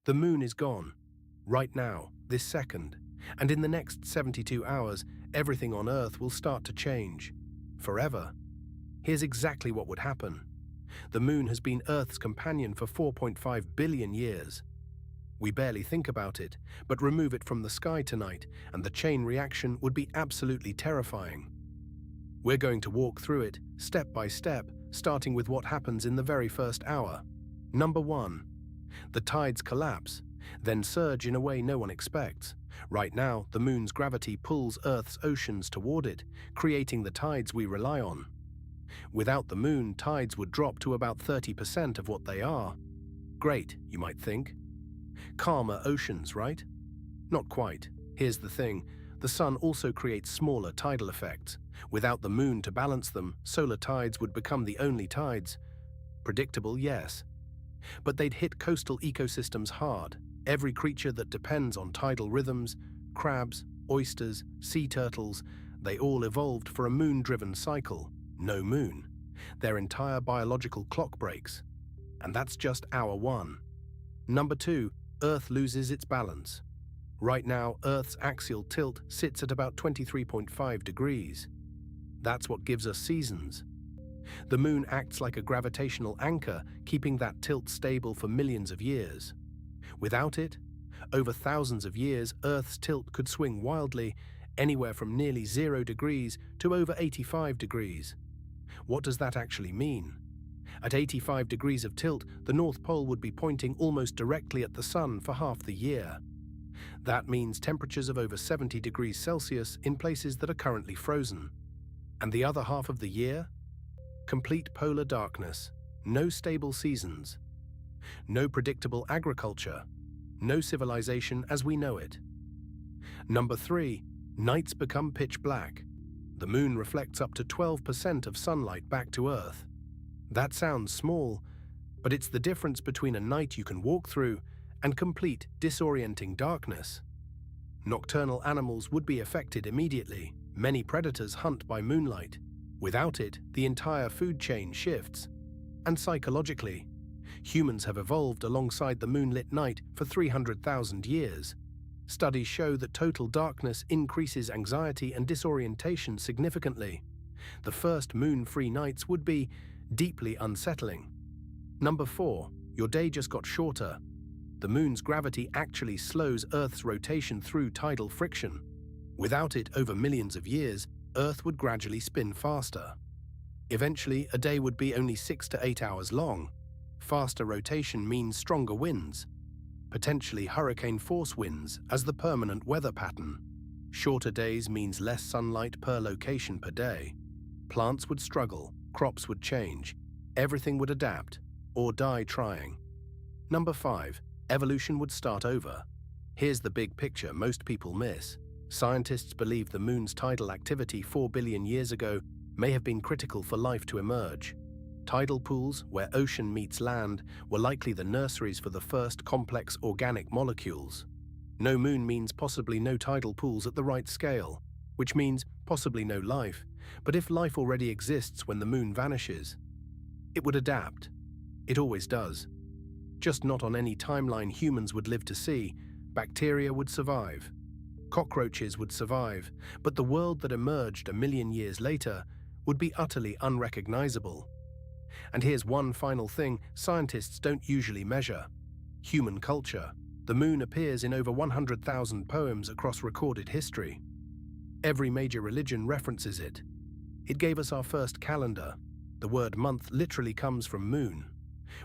The moon is gone. Right now, this second. And in the next 72 hours, everything on Earth will start to change. Forever. Here's exactly what would happen. The moon has been Earth's companion for 4.5 billion years. We barely think about it, but remove it from the sky tonight, and the chain reaction would be absolutely terrifying. We're going to walk through it, step by step, starting with what happens in the very first hour. Number 1. The tides collapse, then surge in a way no one expects. Right now, the moon's gravity pulls Earth's oceans toward it, creating the tides we rely on. Without the moon, tides would drop to about 30% of what they are. Great, you might think. Calmer oceans, right? Not quite. Here's the thing. The sun also creates smaller tidal effects. Without the moon to balance them, solar tides would become the only tides. Predictable, yes. But they'd hit coastal ecosystems hard. Every creature that depends on tidal rhythms, crabs, oysters, sea turtles, they all evolved for a moon-driven cycle. No moon. Their entire biological clock breaks. And that's just hour 1. Number 2, Earth loses its balance. Right now, Earth's axial tilt sits at about 23.5 degrees. That's what gives us seasons. The moon acts like a gravitational anchor, keeping that tilt stable for millions of years. Without it, over thousands of years, Earth's tilt could swing wildly, anywhere from nearly 0 degrees to over 85 degrees. What does that actually mean? At 85 degrees of tilt, the North Pole would be pointing almost directly at the sun for half the year. That means temperatures of over 70 degrees Celsius in places that are currently frozen. And the other half of the year? Complete polar darkness, no stable seasons, no predictable agriculture, no civilization as we know it. Number 3, nights become pitch black. The moon reflects up to 12% of sunlight back to Earth. That sounds small, but it's the difference between a night you can walk through and complete disorienting darkness. Nocturnal animals would be affected immediately. Many predators hunt by moonlight. Without it, the entire food chain shifts. And psychologically, humans have evolved alongside the moonlit night for 300,000 years. Studies show that total darkness increases anxiety and disorientation significantly. The first moon-free nights would be deeply unsettling. Number 4, your day just got shorter. The moon's gravity actually slows Earth's rotation through tidal friction. Without it, over millions of years, Earth would gradually spin faster. Eventually, a day would be only 6 to 8 hours long. Faster rotation means stronger winds, potentially hurricane-force winds as the permanent weather pattern. Shorter days means less sunlight per location per day. Plants would struggle, crops would change, everything would adapt, or die trying. Number 5, evolution would start over. Here's the big picture most people miss. Scientists believe the moon's tidal activity 4 billion years ago may have been critical for life to emerge. Tidal pools, where ocean meets land, were likely the nurseries for the first complex organic molecules. No moon means possibly no tidal pools at the right scale, which means possibly no life. But if life already exists when the moon vanishes, it would adapt. It always does. Just not on any timeline humans would live to see. Bacteria would survive. Cockroaches would survive, but the world that emerged a million years later would be utterly unrecognizable. And here's one final thing scientists don't usually measure: human culture. The moon appears in over 100,000 poems across recorded history. Every major religion references it. It gave us our first calendar. The word month literally comes from moon.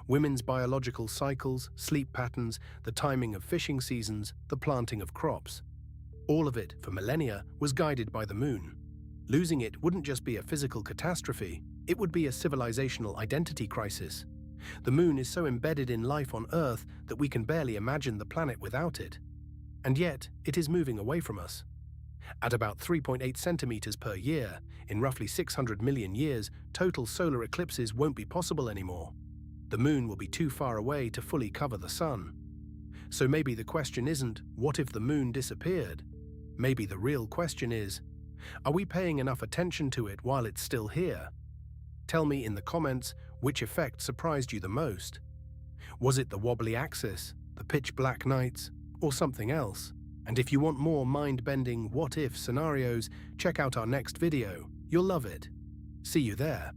Women's biological cycles, sleep patterns, the timing of fishing seasons, the planting of crops. All of it, for millennia, was guided by the moon. Losing it wouldn't just be a physical catastrophe, it would be a civilizational identity crisis. The moon is so embedded in life on Earth that we can barely imagine the planet without it. And yet, it is moving away from us. At about 3.8 centimeters per year, in roughly 600 million years, total solar eclipses won't be possible anymore. The moon will be too far away to fully cover the sun. So maybe the question isn't, what if the moon disappeared? Maybe the real question is, are we paying enough attention to it while it's still here? Tell me in the comments which effect surprised you the most. Was it the wobbly axis, the pitch-black nights, or something else. And if you want more mind-bending what-if scenarios, check out our next video. You'll love it. See you there.